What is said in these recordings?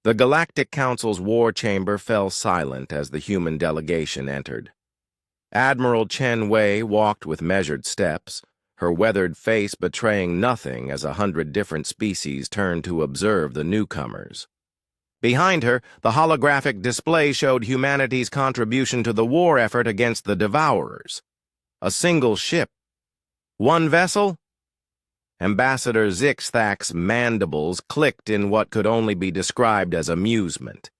The Galactic Council's war chamber fell silent as the human delegation entered. Admiral Chen Wei walked with measured steps, her weathered face betraying nothing as 100 different species turned to observe the newcomers. Behind her, the holographic display showed humanity's contribution to the war effort against the Devourers. A single ship. One vessel? Ambassador Zixthak's mandibles clicked in what could only be described as amusement.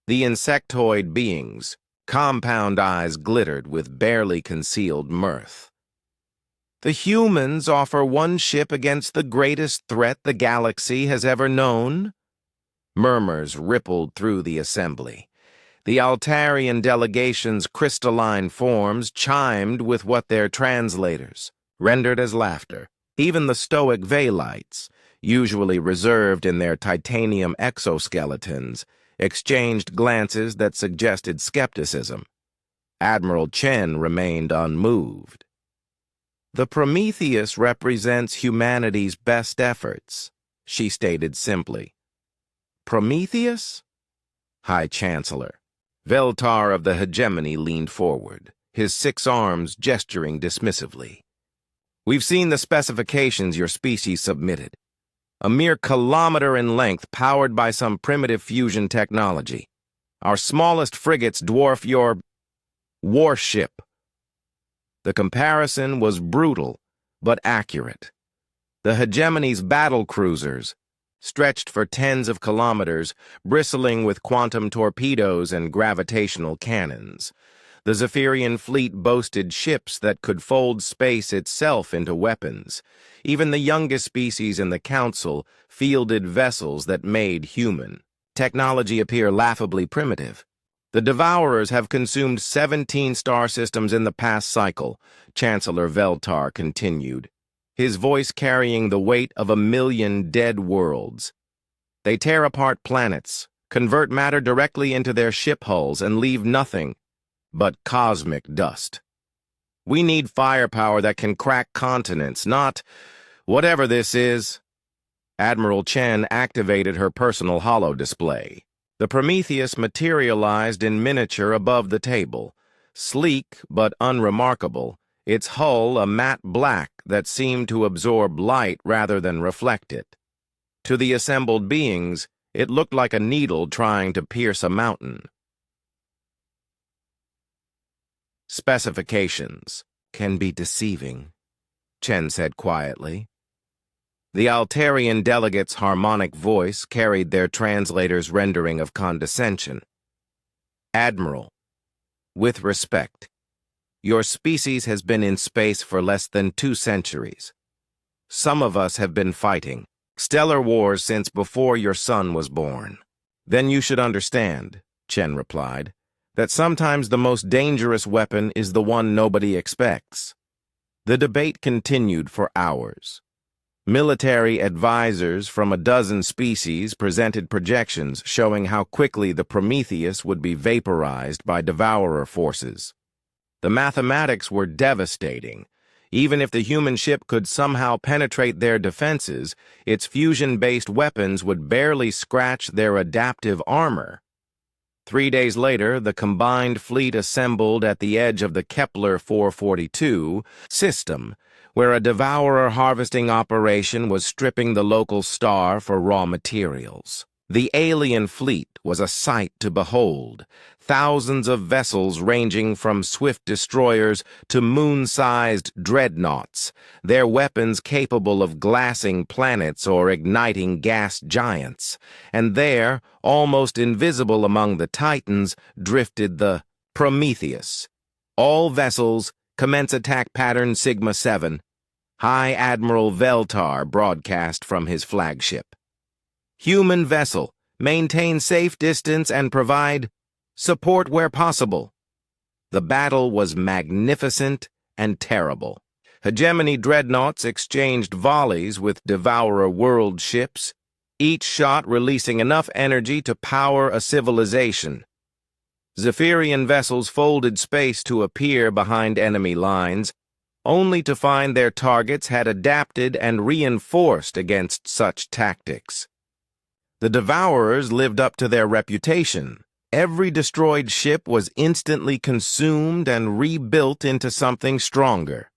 The insectoid beings' compound eyes glittered with barely concealed mirth. The humans offer one ship against the greatest threat the galaxy has ever known? Murmurs rippled through the assembly. The Altarian delegation's crystalline forms chimed with what their translators rendered as laughter. Even the stoic Velites, usually reserved in their titanium exoskeletons, exchanged glances that suggested skepticism. Admiral Chen remained unmoved. The Prometheus represents humanity's best efforts, she stated simply. Prometheus? High Chancellor. Veltar of the hegemony leaned forward, his 6 arms gesturing dismissively. We've seen the specifications your species submitted. A mere kilometer in length powered by some primitive fusion technology. Our smallest frigates dwarf your Warship. The comparison was brutal, but accurate. The hegemony's battle cruisers, stretched for tens of kilometers, bristling with quantum torpedoes and gravitational cannons. The Zephyrian fleet boasted ships that could fold space itself into weapons. Even the youngest species in the Council fielded vessels that made human technology appear laughably primitive. The Devourers have consumed 17 star systems in the past cycle, Chancellor Veltar continued, his voice carrying the weight of 1,000,000 dead worlds. They tear apart planets, convert matter directly into their ship hulls, and leave nothing but cosmic dust. We need firepower that can crack continents, not whatever this is. Admiral Chen activated her personal holo display. The Prometheus materialized in miniature above the table, sleek but unremarkable, its hull a matte black that seemed to absorb light rather than reflect it. To the assembled beings, it looked like a needle trying to pierce a mountain. Specifications can be deceiving, Chen said quietly. The Altarian delegate's harmonic voice carried their translator's rendering of condescension. Admiral, with respect, your species has been in space for less than 2 centuries. Some of us have been fighting stellar wars since before your son was born. Then you should understand, Chen replied, that sometimes the most dangerous weapon is the one nobody expects. The debate continued for hours. Military advisors from a dozen species presented projections showing how quickly the Prometheus would be vaporized by Devourer forces. The mathematics were devastating. Even if the human ship could somehow penetrate their defenses, its fusion-based weapons would barely scratch their adaptive armor. 3 days later, the combined fleet assembled at the edge of the Kepler 442 system, where a Devourer harvesting operation was stripping the local star for raw materials. The alien fleet was a sight to behold. Thousands of vessels ranging from swift destroyers to moon-sized dreadnoughts, their weapons capable of glassing planets or igniting gas giants. And there, almost invisible among the Titans, drifted the Prometheus. All vessels, commence attack pattern Sigma 7. High Admiral Veltar broadcast from his flagship. Human vessel, maintain safe distance and provide support where possible. The battle was magnificent and terrible. Hegemony dreadnoughts exchanged volleys with Devourer world ships, each shot releasing enough energy to power a civilization. Zephyrian vessels folded space to appear behind enemy lines, only to find their targets had adapted and reinforced against such tactics. The Devourers lived up to their reputation. Every destroyed ship was instantly consumed and rebuilt into something stronger.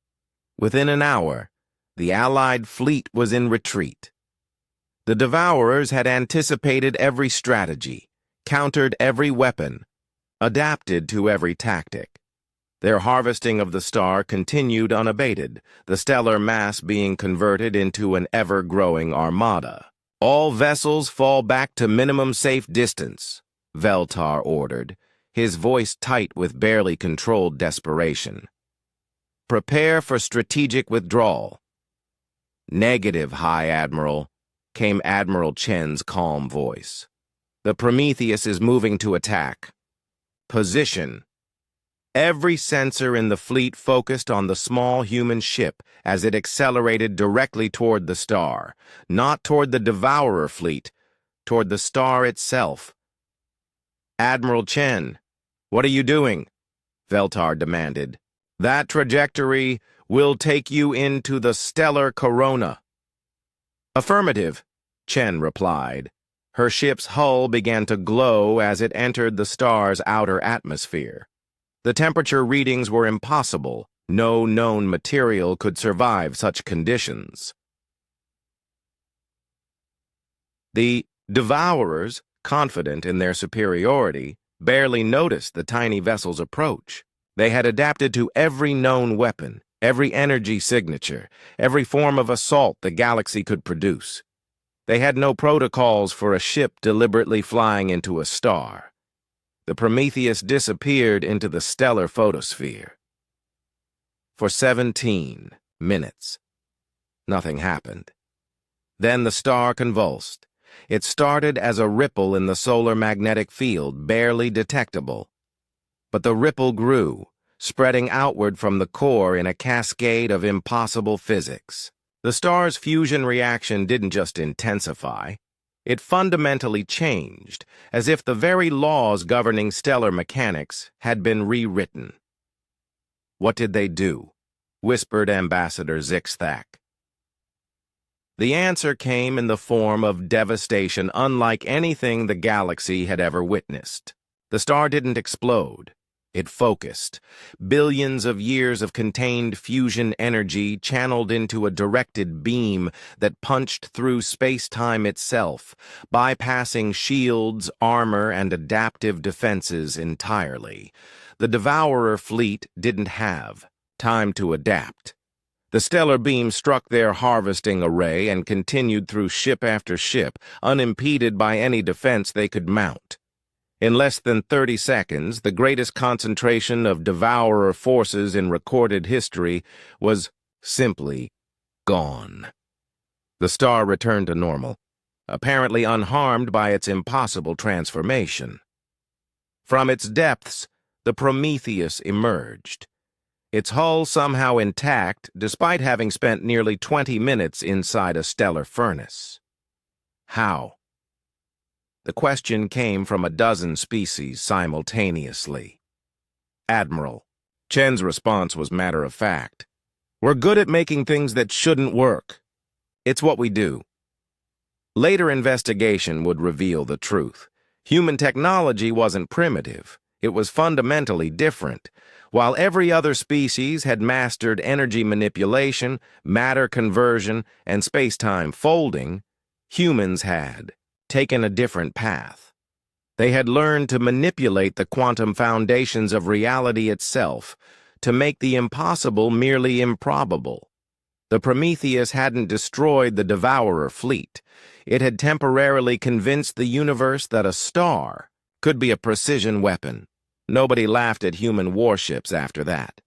Within an hour, the Allied fleet was in retreat. The Devourers had anticipated every strategy, countered every weapon, adapted to every tactic. Their harvesting of the star continued unabated, the stellar mass being converted into an ever-growing armada. "All vessels fall back to minimum safe distance," Veltar ordered, his voice tight with barely controlled desperation. "Prepare for strategic withdrawal." "Negative, High Admiral," came Admiral Chen's calm voice. "The Prometheus is moving to attack. Position." Every sensor in the fleet focused on the small human ship as it accelerated directly toward the star, not toward the Devourer fleet, toward the star itself. "Admiral Chen, what are you doing?" Veltar demanded. "That trajectory will take you into the stellar corona." "Affirmative," Chen replied. Her ship's hull began to glow as it entered the star's outer atmosphere. The temperature readings were impossible. No known material could survive such conditions. The Devourers, confident in their superiority, barely noticed the tiny vessel's approach. They had adapted to every known weapon, every energy signature, every form of assault the galaxy could produce. They had no protocols for a ship deliberately flying into a star. The Prometheus disappeared into the stellar photosphere. For 17 minutes, nothing happened. Then the star convulsed. It started as a ripple in the solar magnetic field, barely detectable. But the ripple grew, spreading outward from the core in a cascade of impossible physics. The star's fusion reaction didn't just intensify. It fundamentally changed, as if the very laws governing stellar mechanics had been rewritten. "What did they do?" whispered Ambassador Zixthak. The answer came in the form of devastation unlike anything the galaxy had ever witnessed. The star didn't explode. It focused. Billions of years of contained fusion energy channeled into a directed beam that punched through space-time itself, bypassing shields, armor, and adaptive defenses entirely. The Devourer fleet didn't have time to adapt. The stellar beam struck their harvesting array and continued through ship after ship, unimpeded by any defense they could mount. In less than 30 seconds, the greatest concentration of Devourer forces in recorded history was simply gone. The star returned to normal, apparently unharmed by its impossible transformation. From its depths, the Prometheus emerged, its hull somehow intact despite having spent nearly 20 minutes inside a stellar furnace. How? The question came from a dozen species simultaneously. "Admiral." Chen's response was matter-of-fact. "We're good at making things that shouldn't work. It's what we do." Later investigation would reveal the truth. Human technology wasn't primitive. It was fundamentally different. While every other species had mastered energy manipulation, matter conversion, and space-time folding, humans had taken a different path. They had learned to manipulate the quantum foundations of reality itself, to make the impossible merely improbable. The Prometheus hadn't destroyed the Devourer fleet. It had temporarily convinced the universe that a star could be a precision weapon. Nobody laughed at human warships after that.